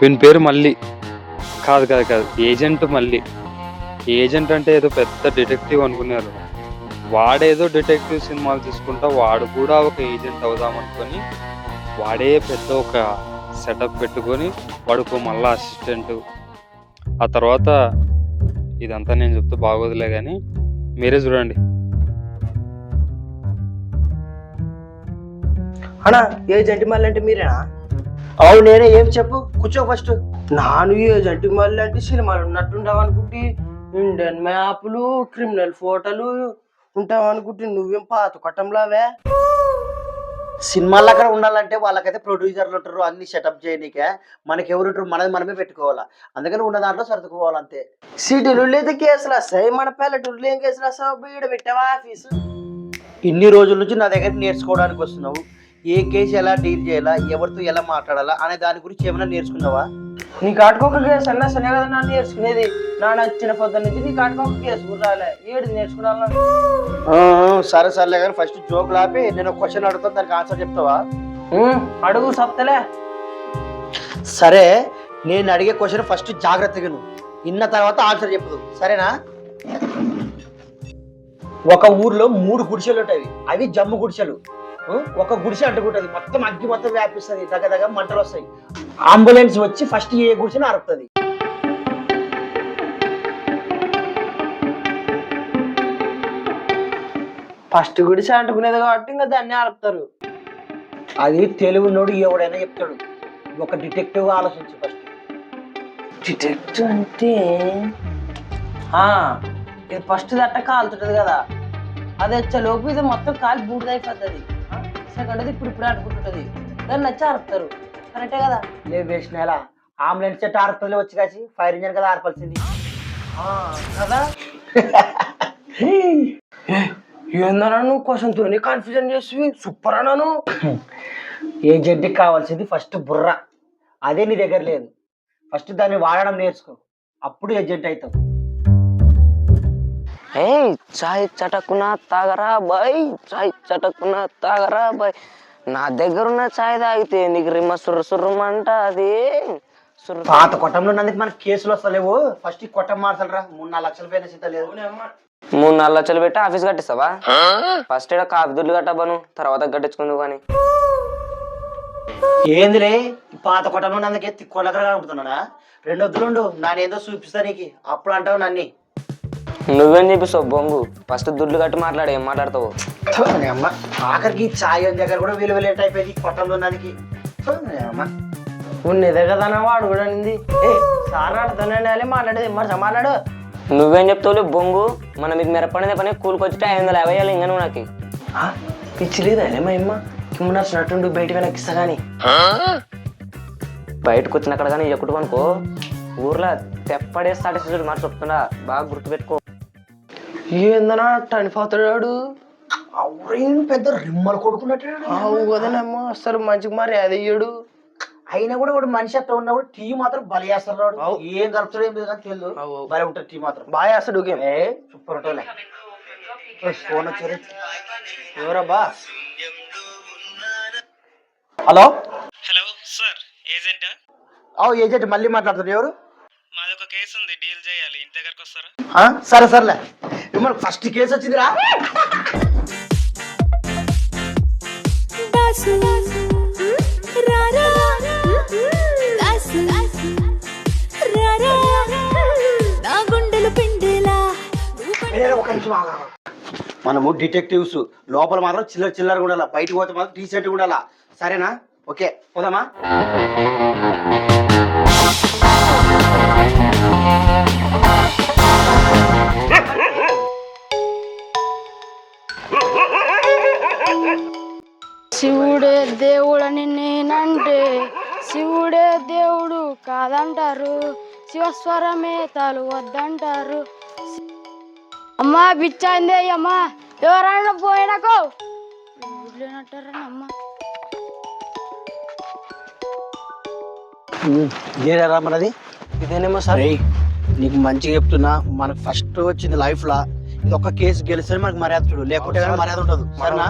వీని పేరు మళ్ళీ కాదు కాదు కాదు ఏజెంట్ మళ్ళీ. ఏజెంట్ అంటే ఏదో పెద్ద డిటెక్టివ్ అనుకున్నారు. వాడేదో డిటెక్టివ్ సినిమాలు తీసుకుంటా వాడు కూడా ఒక ఏజెంట్ అవుదాం అనుకొని వాడే పెద్ద ఒక సెటప్ పెట్టుకొని వాడుకో మళ్ళా అసిస్టెంట్. ఆ తర్వాత ఇదంతా నేను చెప్తే బాగోదులే కానీ మీరే చూడండి. అన్నా ఏజెంట్ మళ్ళీ అంటే మీరేనా? అవును నేనే. ఏం చెప్పు, కూర్చో ఫస్ట్. నాను ఏజెంట్ మళ్ళీ అంటే సినిమాలు ఉన్నట్టుంటావు అనుకుంటే, ఇండియన్ మ్యాప్లు క్రిమినల్ ఫోటోలు ఉంటావు అనుకుంటే నువ్వేం పాత కొట్టంలావే. సినిమాల్లో అక్కడ ఉండాలంటే వాళ్ళకైతే ప్రొడ్యూసర్లు ఉంటారు, అన్ని సెటప్ చేయనీకే. మనకి ఎవరు ఉంటారు, మనది మనమే పెట్టుకోవాలా. అందుకని ఉన్న దాంట్లో సర్దుకోవాలంతే. సిటీలు లేదా కేసులు వస్తాయి, మన పల్లెటూరులో ఏం కేసులు వస్తావు? బీడ పెట్టావా ఆఫీసు? ఇన్ని రోజుల నుంచి నా దగ్గర నేర్చుకోవడానికి వస్తున్నావు. ఏ కేసు ఎలా డీల్ చేయాలా, ఎవరితో ఎలా మాట్లాడాలా అనే దాని గురించి ఏమైనా నేర్చుకున్నావా? నీ కాటుకోక కేసు అన్నా సరే కదా నా నేర్చుకునేది. నా నచ్చిన పొద్దు నుంచి నీ కాటుకోక కేసు కూడా రాలే. ఏడు నేర్చుకున్నా. సరే సర్లే కానీ ఫస్ట్ జోక్ లాపి నేను క్వశ్చన్ అడుగుతాను, దానికి ఆన్సర్ చెప్తావా? అడుగు సత్తలే. సరే, నేను అడిగే క్వశ్చన్ ఫస్ట్ జాగ్రత్తగా నువ్వు విన్న తర్వాత ఆన్సర్ చెప్పదు, సరేనా? ఒక ఊర్లో 3 గుడిసెలు ఉంటాయి. అవి జమ్ము గుడిసెలు. ఒక గుడిసె అంటుకుంటుంది, మొత్తం అగ్గి మొత్తం వ్యాపిస్తుంది, దగ్గర మంటలు వస్తాయి. అంబులెన్స్ వచ్చి ఫస్ట్ ఏ గుడిసెని అరుపుతుంది? ఫస్ట్ గుడిసె అంటుకునేది కాబట్టి ఇంకా దాన్ని ఆలుపుతారు. అది తెలుగునోడు ఎవడైనా చెప్తాడు. ఒక డిటెక్టివ్ ఆలోచించు ఫస్ట్. డిటెక్టివ్ అంటే ఇది ఫస్ట్ దట్ట కాలుతుంటది కదా, అది వచ్చేలోపు ఇది మొత్తం కాలి బూడిదైపోతుంది. సెకండ్ అది ఇప్పుడు ఆడుకుంటుంటది, దాన్ని నచ్చి ఆరుపుతారు. కరెక్టే కదా? లేదు వేసిన ఎలా అంబులెన్స్ చెట్టు ఆర్పలే వచ్చి కాసి ఫైర్ ఇంజన్ కదా ఆర్పాల్సింది కదా. ఏందన్నా నువ్వు క్వశ్చన్తో కన్ఫ్యూజన్ చేసి సూపర్ అన్నాను. ఏజెంట్కి కావాల్సింది ఫస్ట్ బుర్ర, అదే నీ దగ్గర లేదు. ఫస్ట్ దాన్ని వాడడం నేర్చుకో, అప్పుడు ఏజెంట్ అవుతావు. చాయ్ చటకున తాగరా బాయ్, చాయ్ చటకున తాగరా బాయ్. నా దగ్గర ఉన్న చాయ్ తాగితే నీకు రిమ్మ సుర్రమంట. అది పాత కొట్టంలో ఉన్నందుకు మనకి కేసులు వస్తలేవు. ఫస్ట్ కొట్టం మార్చాలరా. 3-4 లక్షల పైన సీత లేదు. 3-4 లక్షలు పెట్టి ఆఫీస్ కట్టిస్తావా? ఫస్ట్ ఇక్కడ కాఫీ దుడ్లు కట్టబాను, తర్వాత కట్టించుకుందు కానీ. ఏందిలే పాత కొట్టంలో ఉన్నందుకే తిక్కోళ్ళకరా కనుపుతున్నాడా? 2 వద్దులుండు, నానేందో చూపిస్తా నీకు, అప్పుడు అంటావు నన్ను. నువ్వేం చెప్పిస్తావు బొంగు? ఫస్ట్ దుడ్లు కట్టి మాట్లాడు, ఏం మాట్లాడతావు? అమ్మ ఆఖరికి చాయ్ దగ్గర కూడా విలువ లేట్ అయిపోయింది కొట్టంలో ఉన్నదికి. అమ్మ ఉన్నదే కదా వాడు కూడా ఉంది. సార్ ఆడుతానే మాట్లాడేది మాట్లాడు. నువ్వేం చెప్తావులే బొంగు? మన మీకు మిరపడిన పని కూలికొచ్చి 550 ఇంకా నువ్వు నాకు పిచ్చి లేదా మా అమ్మ కిమ్ము నచ్చినట్టుండు బయట వెనక్కిస్తా గానీ. బయటకు వచ్చిన కానీ ఎక్కువ అనుకో ఊర్లో తెప్పడే స్టార్ట్ మాట చెప్తున్నా, బాగా గుర్తుపెట్టుకో. ఏందన్నా టనిపోతాడు అవురేం పెద్ద రిమ్మలు కొడుకున్నట్టు కదనమ్మ. అసలు మంచిగా మరి అదయ్యాడు. అయినా కూడా వాడు మనిషి అట్లా ఉన్నప్పుడు టీ మాత్రం బలి చేస్తాడు. ఏం కలుపుతాడు ఏం లేదు తెలియదు, బలి ఉంటుంది టీ మాత్రం. బాగా చేస్తాడు గేమ్. సూపర్ ఉంటుందిలే. ఫోన్ వచ్చారు. ఎవరబ్బా? Hello hello sir, agent? Agent మళ్ళీ మాట్లాడుతున్నారు. ఎవరు? మాది ఒక కేసు ఉంది, డీల్ చేయాలి, ఇంటి దగ్గరకు వస్తారా? సరే సర్లే. మనకు ఫస్ట్ కేసు వచ్చిందిరా. మనము డిటెక్టివ్స్, లోపల మాత్రం చిల్లరగా ఉండాలా, బయటకు పోతే మాత్రం డీసెంట్గా ఉండాలా, సరేనా? ఓకే పోదామా? శివుడే దేవుడని నేనంటే శివుడే దేవుడు కాదంటారు, శివస్వరమే తలు వద్దంటారు. అమ్మా బిచ్చాందే అమ్మా, ఎవరన్నా పోయినాకో ఊర్లేనట్టారనమ్మా. ఏరా మనది ఇదేనేమో సార్. నీకు మంచిగా చెప్తున్నా, మనకు ఫస్ట్ వచ్చింది లైఫ్ లా ఇది ఒక్క కేసు గెలిస్తే మనకు మర్యాద చూడు, లేకుంటే కానీ మర్యాద ఉండదు. సరేనా?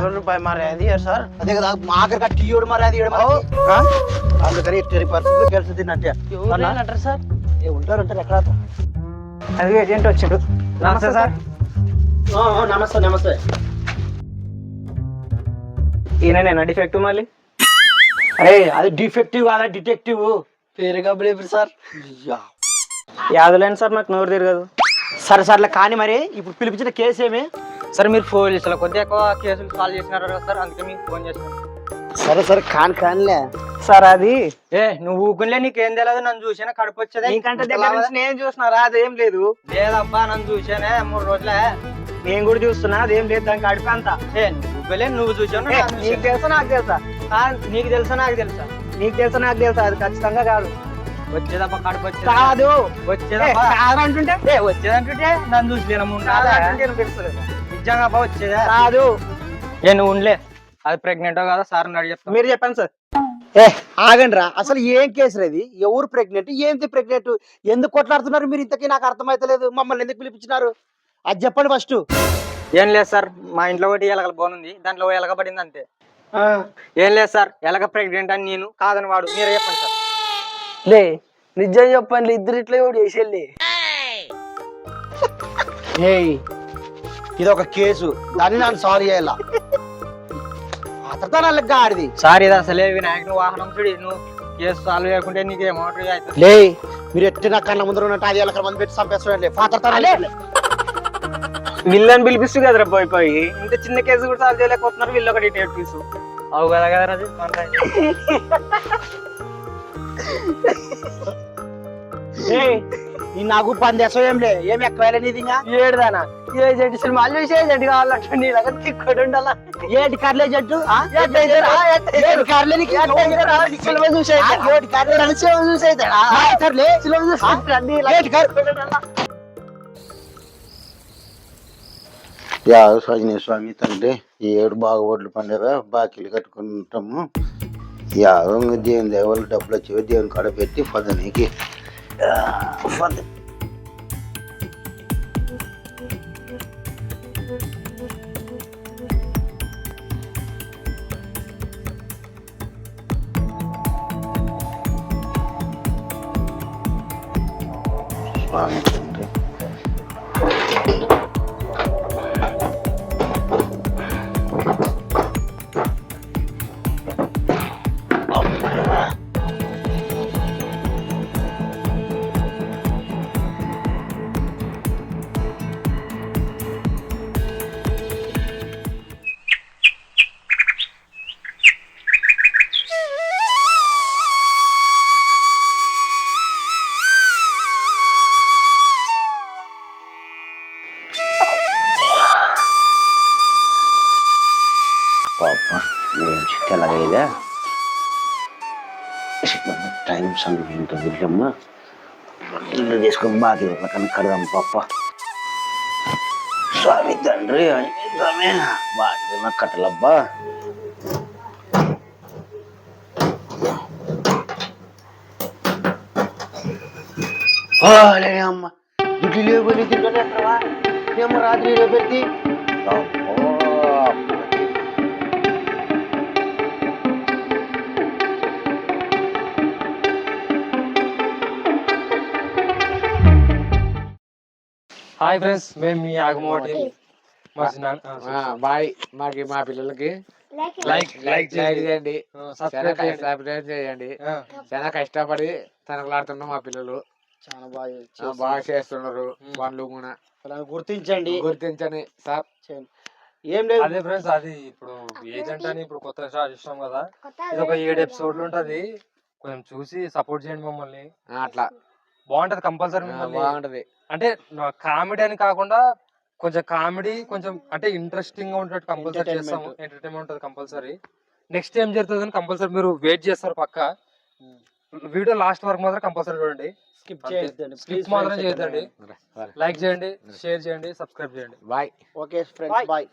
మర్యాద సార్. అదే కదా మా ఆఖరికి టీయోడు మర్యాద ఇవ్వడం మనకి. అందుకని ఎట్టి పరిస్థితుల్లో గెలుస్తుంది అంటే అంటారు సార్? ఉంటారంటారు ఎక్కడ. అది ఏజెంట్ వచ్చాడు. నమస్తే సార్. నమస్తే నమస్తే. ఈయన డిఫెక్టివ్ మళ్ళీ? అరే అది డిఫెక్టివ్ కాదా, డిటెక్టివ్. పేరుగా సార్. యాదలేండి సార్, నాకు నోరు తిరగదు. సరే సర్లే కానీ మరి ఇప్పుడు పిలిపించిన కేసు ఏమి? సార్ మీరు పోలీసులు కొద్దిగా ఎక్కువ కేసులు సాల్వ్ చేసినారు కదా సార్, అందుకే మీకు ఫోన్ చేసినాను. సరే సరే కానిలే సార్ అది నువ్వు ఊకులే, నీకేం తెలియదు. నన్ను చూసానే కడుపు వచ్చేది. నీకంటే దగ్గర నుంచి నేను చూసినారా? అదేం లేదు. లేదబ్బా, నన్ను చూసానే 3 రోజులే. నేను కూడా చూస్తున్నా, అదేం లేదు. దానికి కడుపు అంతా ఊకులే. నువ్వు చూసావు, నీకు తెలుసా నాకు తెలుసా? నీకు తెలుసా నాకు తెలుసా? నీకు తెలుసా నాకు తెలుసా? అది ఖచ్చితంగా కాదు. వచ్చేదబ్బా కడుపు వచ్చేది కాదు. వచ్చేదబ్బా కాదంటుంటే వచ్చేదంటుంటే నన్ను చూసలేనమ్ము నిజంగా అబ్బా వచ్చేదా కాదు. నువ్వు ఉండలే, అది ప్రెగ్నెంటో కాదా సార్ అడిగి చెప్తాను. మీరు చెప్పండి సార్. ఆగండి రా, అసలు ఏం కేసు ఇది? ఎవరు ప్రెగ్నెంట్, ఏంటి ప్రెగ్నెంట్, ఎందుకు కొట్లాడుతున్నారు మీరు? ఇంతకీ నాకు అర్థమైతలేదు. మమ్మల్ని ఎందుకు పిలిపించినారు అది చెప్పండి ఫస్ట్. ఏం లేదు సార్, మా ఇంట్లో ఒకటి ఎలకల బోన్ ఉంది, దాంట్లో ఎలక పడింది అంతే. ఏం లేదు సార్, ఎలక ప్రెగ్నెంట్ అని నేను కాదని వాడు. మీరే చెప్పండి సార్. లే నిజం చెప్పండి, ఇద్దరు ఇట్లా కూడా చేసేళ్ళి. ఇది ఒక కేసు, దాన్ని నన్ను సాల్వ్ చేయాల. ఆడిది సార్ ఇది అసలే వినాయకుని వాహనం చూడి. నువ్వు కేసు సాల్వ్ చేయకుంటే నీకు ఏమౌంట్ అవుతుంది. లే మీరు ఎట్టి నా కళ్ళ ముందర ఉన్నట్టు 5 ఎలకల మంది పెట్టి చంపేస్తాడండి. వీళ్ళని పిలిపిస్తూ కదరా పోయి ఇంత చిన్న కేసు కూడా సాల్వ్ చేయలేకపోతున్నారు. వీళ్ళు ఒకటి పిలుసు అవు కదా కదా అది. నాకు 10 దేశం ఏం లే, ఏమి ఎక్కువ ఏడుదానా ఏజెంట్ సినిమాలు చూసి ఏజెంట్ కావాలంటే నీ దగ్గర తిక్కడు ఉండాలా. ఏటి కార్లే జట్టు ఆంజనేయ స్వామి తండ్రి, ఈ 7 బాగుబడులు పండుగ బాకీలు కట్టుకుంటాము. యాదో దేవుని దేవాళ్ళు డబ్బులు వచ్చేవి దేవుని కాడ పెట్టి పొద్దునకి స్వామి తండ్రి. తెల్లగా టైం సంగతి వీళ్ళమ్మ ఇల్లు చేసుకొని బాకీ పక్కన కడదాం పాప. స్వామి తండ్రి స్వామి బాగా కట్టలబ్బా. అమ్మ ఇడ్లీ లేకపోతే తింటానే ఎక్కడవా ఏమో రాత్రి రేపెత్తి. హాయ్ ఫ్రెండ్స్, మేము మీ ఆగమోటి బాయ్. మాకి మా పిల్లలకి లైక్ చేయండి, సబ్స్క్రైబ్ చేయండి. చాలా కష్టపడి తనకులాడుతున్నాం మా పిల్లలు, చాలా బాగా చేస్తున్నారు పనులు కూడా. గుర్తించండి సార్. ఏం లేదు అదే ఫ్రెండ్స్, అది ఇప్పుడు ఏజెంట్ అని ఇప్పుడు కొత్త స్టార్ట్ చేస్తాం కదా, ఇది ఒక 7 ఎపిసోడ్లు ఉంటది. కొంచెం చూసి సపోర్ట్ చేయండి మమ్మల్ని. అట్లా బాగుంటది కంపల్సరీ. బాగుంటది అంటే కామెడీ అని కాకుండా కొంచెం కామెడీ, కొంచెం అంటే ఇంట్రెస్టింగ్ గా ఉండేటట్టు కంపల్సరీ చేస్తాము. ఎంటర్టైన్మెంట్ ఉంటుంది కంపల్సరీ. నెక్స్ట్ ఏం జరుగుతుంది కంపల్సరీ మీరు వెయిట్ చేస్తారు పక్కా. వీడియో లాస్ట్ వరకు మాత్రం కంపల్సరీ చూడండి, స్కిప్ మాత్రం చేయొద్దండి. లైక్ చేయండి, షేర్ చేయండి, సబ్స్క్రైబ్ చేయండి. బాయ్. Okay friends, bye.